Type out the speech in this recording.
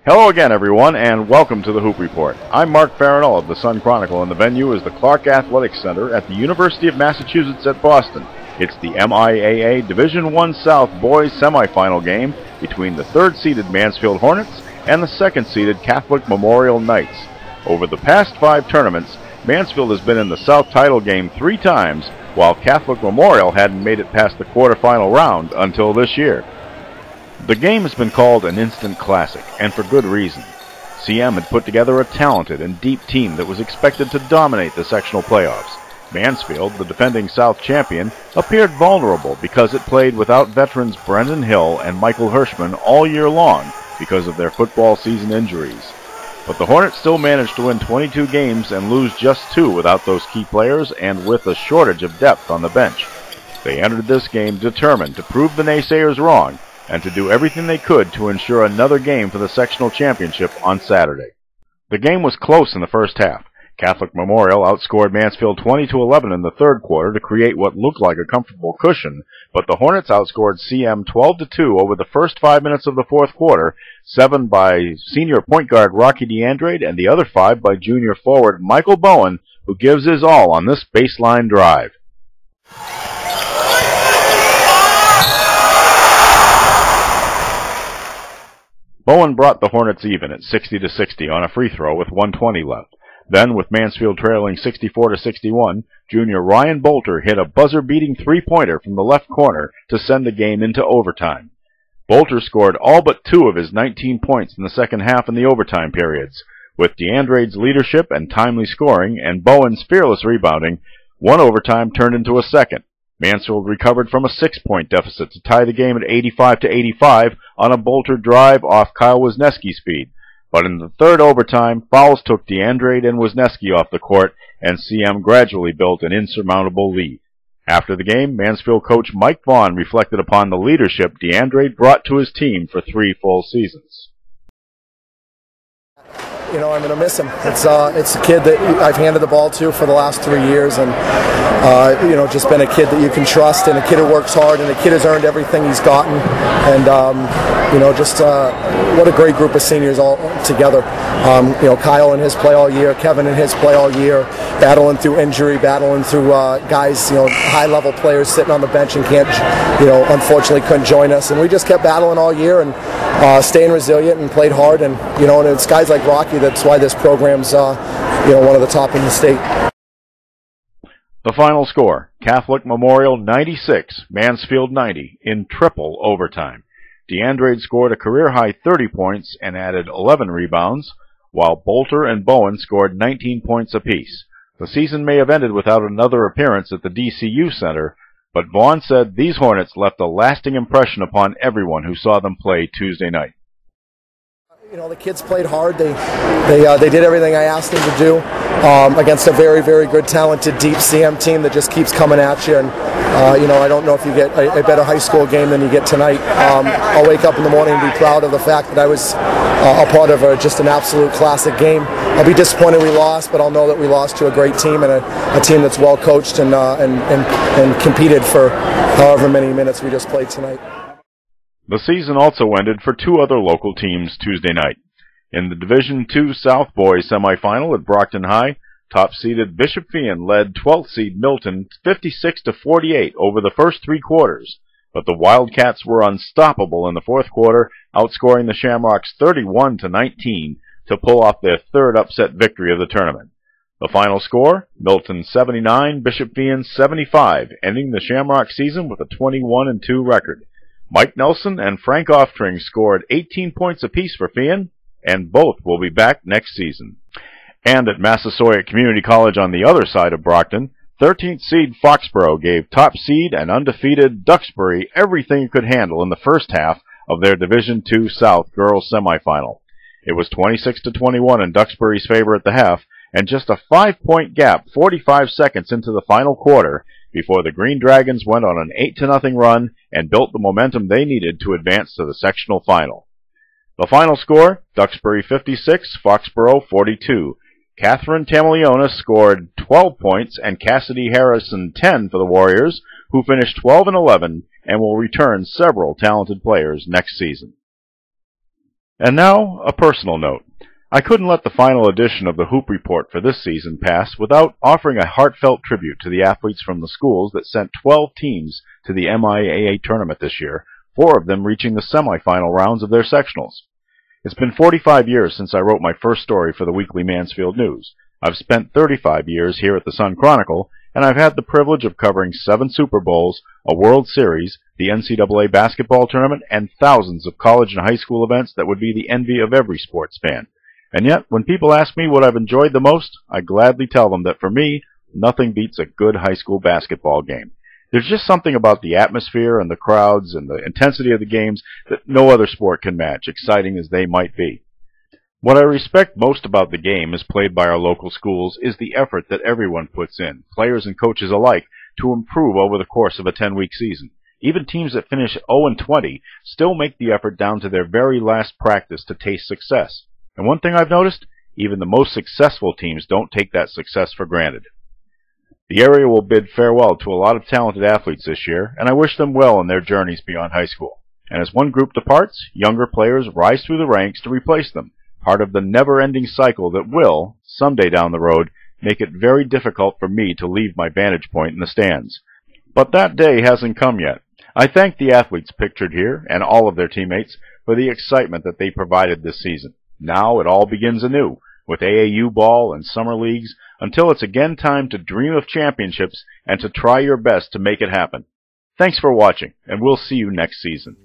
Hello again, everyone, and welcome to the Hoop Report. I'm Mark Farinella of the Sun Chronicle, and the venue is the Clark Athletic Center at the University of Massachusetts at Boston. It's the MIAA Division I South Boys Semifinal game between the third-seeded Mansfield Hornets and the second-seeded Catholic Memorial Knights. Over the past 5 tournaments, Mansfield has been in the South title game 3 times, while Catholic Memorial hadn't made it past the quarterfinal round until this year. The game has been called an instant classic, and for good reason. CM had put together a talented and deep team that was expected to dominate the sectional playoffs. Mansfield, the defending South champion, appeared vulnerable because it played without veterans Brendan Hill and Michael Hirschman all year long because of their football season injuries. But the Hornets still managed to win 22 games and lose just 2 without those key players and with a shortage of depth on the bench. They entered this game determined to prove the naysayers wrong and to do everything they could to ensure another game for the sectional championship on Saturday. The game was close in the first half. Catholic Memorial outscored Mansfield 20-11 in the third quarter to create what looked like a comfortable cushion, but the Hornets outscored CM 12-2 over the first 5 minutes of the fourth quarter, 7 by senior point guard Rocky DeAndrade and the other 5 by junior forward Michael Bowen, who gives his all on this baseline drive. Bowen brought the Hornets even at 60-60 on a free throw with 1:20 left. Then, with Mansfield trailing 64-61, junior Ryan Bolter hit a buzzer-beating three-pointer from the left corner to send the game into overtime. Bolter scored all but 2 of his 19 points in the second half in the overtime periods. With DeAndrade's leadership and timely scoring and Bowen's fearless rebounding, one overtime turned into a second. Mansfield recovered from a 6-point deficit to tie the game at 85-85 on a Bolter drive off Kyle Wisniewski's speed. But in the third overtime, fouls took DeAndrade and Wisniewski off the court, and CM gradually built an insurmountable lead. After the game, Mansfield coach Mike Vaughn reflected upon the leadership DeAndrade brought to his team for 3 full seasons. You know, I'm going to miss him. It's a kid that I've handed the ball to for the last 3 years, and you know, just been a kid that you can trust, and a kid who works hard, and a kid who's earned everything he's gotten, and you know, just what a great group of seniors all together. You know, Kyle in his play all year, Kevin in his play all year, battling through injury, battling through guys, you know, high-level players sitting on the bench and can't, you know, unfortunately couldn't join us, and we just kept battling all year and staying resilient and played hard, and you know, and it's guys like Rocky that's why this program's you know, one of the top in the state. The final score, Catholic Memorial 96, Mansfield 90 in triple overtime. DeAndrade scored a career-high 30 points and added 11 rebounds, while Bolter and Bowen scored 19 points apiece. The season may have ended without another appearance at the DCU Center, but Vaughn said these Hornets left a lasting impression upon everyone who saw them play Tuesday night. You know, the kids played hard. They did everything I asked them to do against a very, very good, talented, deep CM team that just keeps coming at you. And you know, I don't know if you get a better high school game than you get tonight. I'll wake up in the morning and be proud of the fact that I was a part of just an absolute classic game. I'll be disappointed we lost, but I'll know that we lost to a great team and a team that's well coached and competed for however many minutes we just played tonight. The season also ended for 2 other local teams Tuesday night. In the Division II South Boys semifinal at Brockton High, top-seeded Bishop Feion led 12th seed Milton 56-48 over the first 3 quarters, but the Wildcats were unstoppable in the fourth quarter, outscoring the Shamrocks 31-19 to pull off their 3rd upset victory of the tournament. The final score, Milton 79, Bishop Feion 75, ending the Shamrock season with a 21-2 record. Mike Nelson and Frank Oftring scored 18 points apiece for Feion, and both will be back next season. And at Massasoit Community College on the other side of Brockton, 13th seed Foxborough gave top seed and undefeated Duxbury everything it could handle in the first half of their Division II South girls semifinal. It was 26-21 in Duxbury's favor at the half, and just a 5-point gap 45 seconds into the final quarter before the Green Dragons went on an 8-0 run and built the momentum they needed to advance to the sectional final. The final score, Duxbury 56, Foxborough 42. Catherine Tamileona scored 12 points and Cassidy Harrison 10 for the Warriors, who finished 12-11 and will return several talented players next season. And now, a personal note. I couldn't let the final edition of the Hoop Report for this season pass without offering a heartfelt tribute to the athletes from the schools that sent 12 teams to the MIAA tournament this year, 4 of them reaching the semifinal rounds of their sectionals. It's been 45 years since I wrote my first story for the weekly Mansfield News. I've spent 35 years here at the Sun Chronicle, and I've had the privilege of covering 7 Super Bowls, a World Series, the NCAA basketball tournament, and thousands of college and high school events that would be the envy of every sports fan. And yet, when people ask me what I've enjoyed the most, I gladly tell them that for me, nothing beats a good high school basketball game. There's just something about the atmosphere and the crowds and the intensity of the games that no other sport can match, exciting as they might be. What I respect most about the game as played by our local schools is the effort that everyone puts in, players and coaches alike, to improve over the course of a 10-week season. Even teams that finish 0-20 still make the effort down to their very last practice to taste success. And one thing I've noticed, even the most successful teams don't take that success for granted. The area will bid farewell to a lot of talented athletes this year, and I wish them well in their journeys beyond high school. And as one group departs, younger players rise through the ranks to replace them, part of the never-ending cycle that will, someday down the road, make it very difficult for me to leave my vantage point in the stands. But that day hasn't come yet. I thank the athletes pictured here, and all of their teammates, for the excitement that they provided this season. Now it all begins anew, with AAU ball and summer leagues, until it's again time to dream of championships and to try your best to make it happen. Thanks for watching, and we'll see you next season.